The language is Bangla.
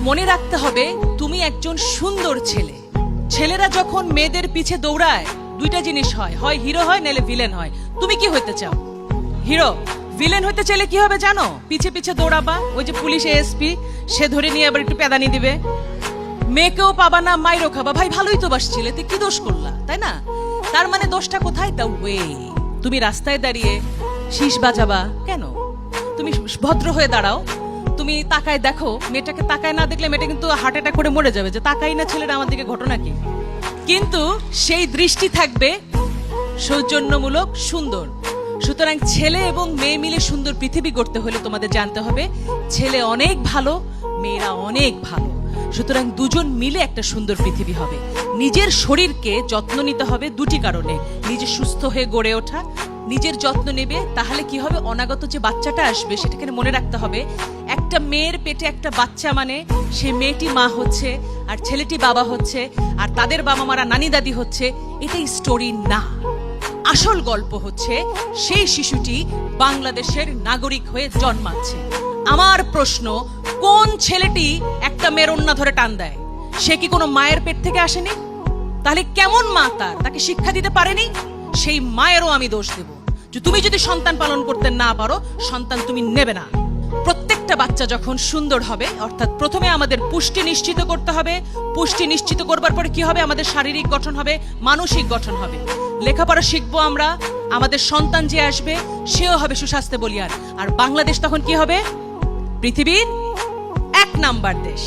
মনে রাখতে হবে তুমি একজন সুন্দর ছেলে। ছেলেরা যখন মেয়েদের পিছে দৌড়ায় দুইটা জিনিস হয়, হয় হিরো হয় নাহলে ভিলেন হয়। তুমি কি হইতে চাও? হিরো। ভিলেন হইতে চাইলে কি হবে জানো? পিছে পিছে দৌড়াবা, ওই যে পুলিশ এএসপি সে ধরে নিয়ে আবার একটু পেদানি দিবে, মেয়েকেও পাবা না, মাইরও খাবা। ভাই ভালোই তো বাসছিলে, তুই কি দোষ করলা, তাই না? তার মানে দোষটা কোথায়? The way. তুমি রাস্তায় দাঁড়িয়ে শীষ বাজাবা কেন? তুমি ভদ্র হয়ে দাঁড়াও, তুমি তাকায় দেখো, মেয়েটাকে তাকায় না দেখলে মেয়েটা কিন্তু হার্ট অ্যাটাক করে মরে যাবে, যে তাকাই না ছেলেরা আমার দিকে, ঘটনা কি? কিন্তু সেই দৃষ্টি থাকবে সৌজন্যমূলক, সুন্দর। সুতরাং ছেলে এবং মেয়ে মিলে সুন্দর পৃথিবী গড়তে হলে তোমাদের জানতে হবে ছেলে অনেক ভালো, মেয়েরা অনেক ভালো। সুতরাং দুজন মিলে একটা সুন্দর পৃথিবী হবে। নিজের শরীরকে যত্ন নিতে হবে দুটি কারণে: নিজে সুস্থ হয়ে গড়ে ওঠা, নিজের যত্ন নেবে, তাহলে কি হবে, অনাগত যে বাচ্চাটা আসবে সেটাকে মনে রাখতে হবে একটা মেয়ের পেটে একটা বাচ্চা মানে সেই মেয়েটি মা হচ্ছে আর ছেলেটি বাবা হচ্ছে আর তাদের বাবা মারা নানি দাদি হচ্ছে। এটাই স্টোরি না, আসল গল্প হচ্ছে সেই শিশুটি বাংলাদেশের নাগরিক হয়ে জন্মাচ্ছে। আমার প্রশ্ন, কোন ছেলেটি একটা মেয়ের ওন্না ধরে টান দেয়? সে কি কোনো মায়ের পেট থেকে আসেনি? তাহলে কেমন মা তাকে শিক্ষা দিতে পারেনি? সেই মায়েরও আমি দোষ দেব যে তুমি যদি সন্তান পালন করতে না পারো, সন্তান তুমি নেবে না। প্রত্যেকটা বাচ্চা যখন সুন্দর হবে, অর্থাৎ প্রথমে আমাদের পুষ্টি নিশ্চিত করতে হবে। পুষ্টি নিশ্চিত করবার পরে কি হবে? আমাদের শারীরিক গঠন হবে, মানসিক গঠন হবে, লেখাপড়া শিখবো আমরা, আমাদের সন্তান যে আসবে সেও হবে সুস্বাস্থ্য বলিয়ান। আর বাংলাদেশ তখন কি হবে? পৃথিবীর 1 নাম্বার দেশ।